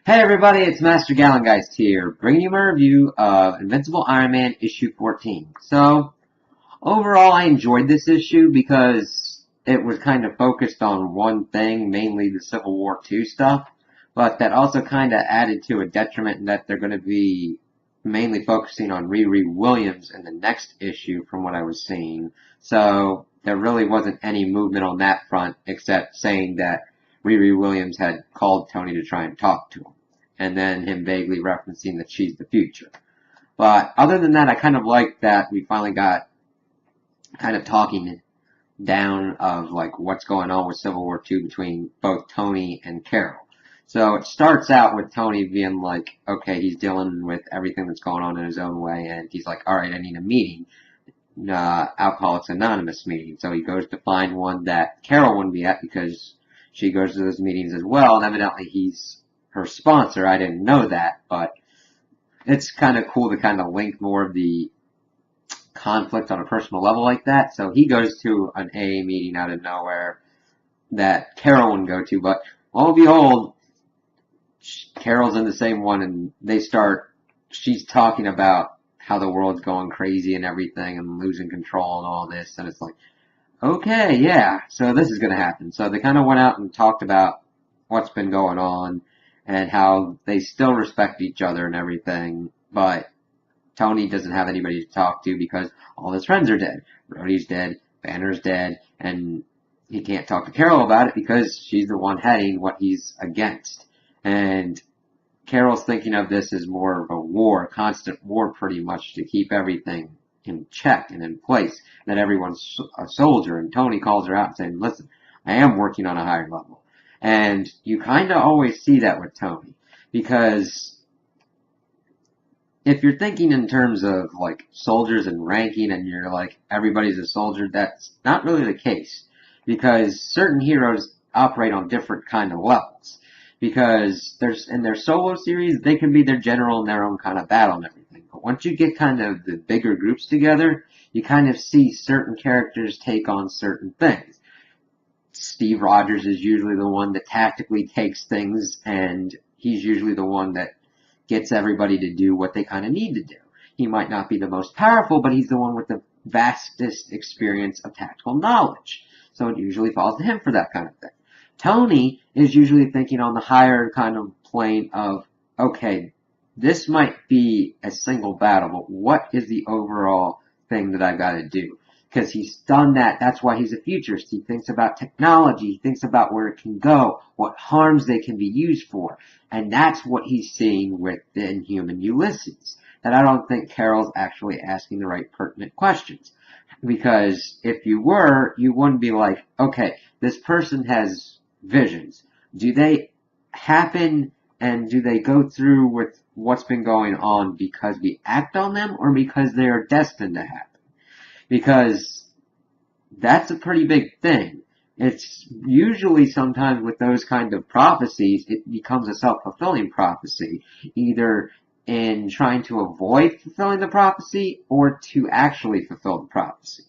Hey everybody, it's Master Gallengeist here, bringing you my review of Invincible Iron Man issue 14. So, overall I enjoyed this issue because it was kind of focused on one thing, mainly the Civil War II stuff, but that also kind of added to a detriment in that they're going to be mainly focusing on Riri Williams in the next issue from what I was seeing. So, there really wasn't any movement on that front except saying that Riri Williams had called Tony to try and talk to him, and then him vaguely referencing that she's the future. But other than that, I kind of like that we finally got kind of talking down of like what's going on with Civil War II between both Tony and Carol. So it starts out with Tony being like, okay, he's dealing with everything that's going on in his own way, and he's like, alright, I need a meeting. Alcoholics Anonymous meeting. So he goes to find one that Carol wouldn't be at because she goes to those meetings as well, and evidently he's her sponsor. I didn't know that, but it's kind of cool to kind of link more of the conflict on a personal level like that. So he goes to an AA meeting out of nowhere that Carol wouldn't go to, but lo and behold, Carol's in the same one, and she's talking about how the world's going crazy and everything and losing control and all this, and it's like, okay, yeah, so this is going to happen. So they kind of went out and talked about what's been going on and how they still respect each other and everything, but Tony doesn't have anybody to talk to because all his friends are dead. Rhodey's dead, Banner's dead, and he can't talk to Carol about it because she's the one heading what he's against. And Carol's thinking of this as more of a war, a constant war pretty much to keep everything in check and in place, that everyone's a soldier. And Tony calls her out saying, listen, I am working on a higher level. And you kind of always see that with Tony, because if you're thinking in terms of like soldiers and ranking and you're like everybody's a soldier, that's not really the case, because certain heroes operate on different kind of levels. Because there's in their solo series, they can be their general in their own kind of battle and everything. But once you get kind of the bigger groups together, you kind of see certain characters take on certain things. Steve Rogers is usually the one that tactically takes things, and he's usually the one that gets everybody to do what they kind of need to do. He might not be the most powerful, but he's the one with the vastest experience of tactical knowledge. So it usually falls to him for that kind of thing. Tony is usually thinking on the higher kind of plane of, okay, this might be a single battle, but what is the overall thing that I've got to do? Because he's done that. That's why he's a futurist. He thinks about technology. He thinks about where it can go, what harms they can be used for. And that's what he's seeing with the Inhuman Ulysses. That I don't think Carol's actually asking the right pertinent questions. Because if you were, you wouldn't be like, okay, this person has visions. Do they happen and do they go through with what's been going on because we act on them or because they are destined to happen? Because that's a pretty big thing. It's usually sometimes with those kind of prophecies, it becomes a self-fulfilling prophecy, either in trying to avoid fulfilling the prophecy or to actually fulfill the prophecy.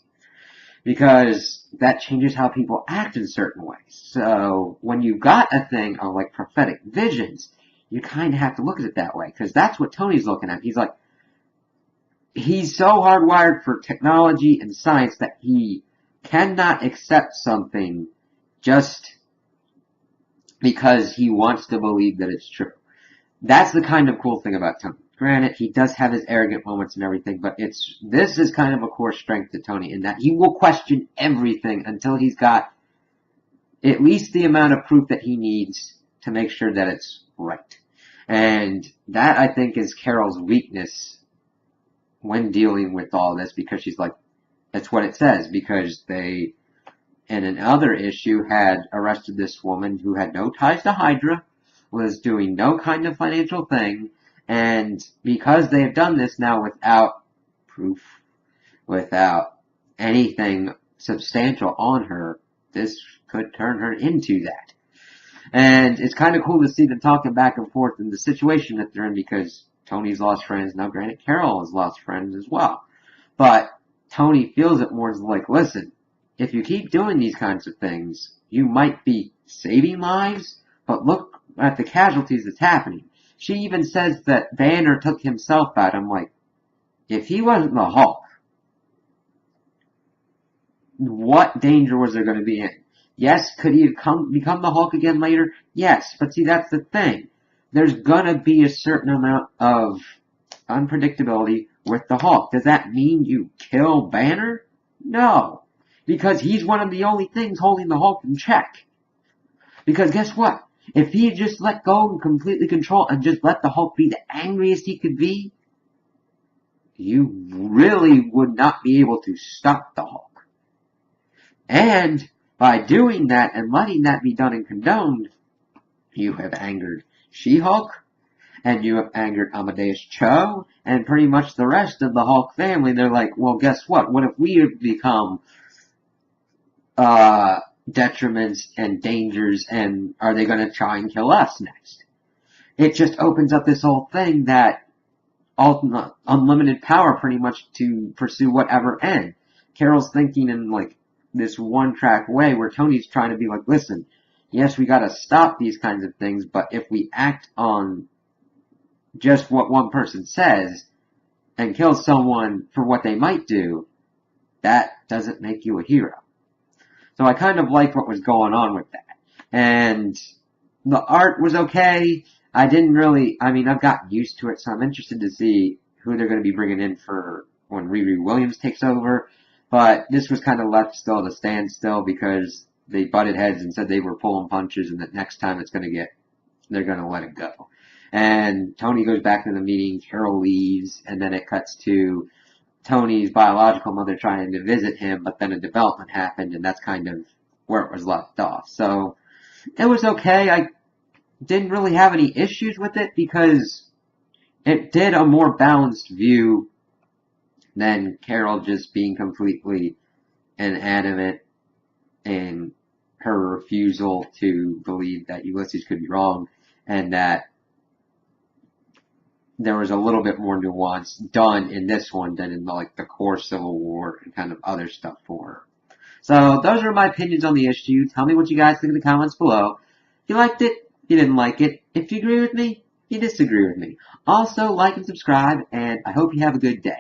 Because that changes how people act in certain ways. So when you got a thing of like prophetic visions, you kind of have to look at it that way, because that's what Tony's looking at. He's like, he's so hardwired for technology and science that he cannot accept something just because he wants to believe that it's true. That's the kind of cool thing about Tony. Granted, he does have his arrogant moments and everything, but this is kind of a core strength to Tony in that he will question everything until he's got at least the amount of proof that he needs to make sure that it's right. And that, I think, is Carol's weakness when dealing with all this, because she's like, that's what it says, because they, in another issue, had arrested this woman who had no ties to Hydra, was doing no kind of financial thing, and because they have done this now without proof, without anything substantial on her, this could turn her into that. And it's kind of cool to see them talking back and forth in the situation that they're in, because Tony's lost friends. Now, granted, Carol has lost friends as well. But Tony feels it more as like, listen, if you keep doing these kinds of things, you might be saving lives, but look at the casualties that's happening. She even says that Banner took himself out. I'm like, if he wasn't the Hulk, what danger was there going to be in? Yes, could he have become the Hulk again later? Yes, but see, that's the thing. There's going to be a certain amount of unpredictability with the Hulk. Does that mean you kill Banner? No, because he's one of the only things holding the Hulk in check. Because guess what? If he just let go and completely control and just let the Hulk be the angriest he could be, you really would not be able to stop the Hulk. And by doing that and letting that be done and condoned, you have angered She-Hulk, and you have angered Amadeus Cho, and pretty much the rest of the Hulk family. They're like, well, guess what? What if we have become detriments and dangers, and are they going to try and kill us next? It just opens up this whole thing that unlimited power pretty much to pursue whatever end. Carol's thinking in like this one-track way where Tony's trying to be like, listen, yes, we got to stop these kinds of things, but if we act on just what one person says and kill someone for what they might do, that doesn't make you a hero. So I kind of liked what was going on with that. And the art was okay. I've gotten used to it, so I'm interested to see who they're going to be bringing in for when Riri Williams takes over. But this was kind of left still at a standstill because they butted heads and said they were pulling punches and that next time they're going to let it go. And Tony goes back to the meeting, Carol leaves, and then it cuts to Tony's biological mother trying to visit him, but then a development happened, and that's kind of where it was left off. So it was okay. I didn't really have any issues with it because it did a more balanced view than Carol just being completely inanimate in her refusal to believe that Ulysses could be wrong, and that there was a little bit more nuance done in this one than in the core Civil War and kind of other stuff for her. So those are my opinions on the issue. Tell me what you guys think in the comments below. If you liked it, you didn't like it. If you agree with me, you disagree with me. Also, like and subscribe, and I hope you have a good day.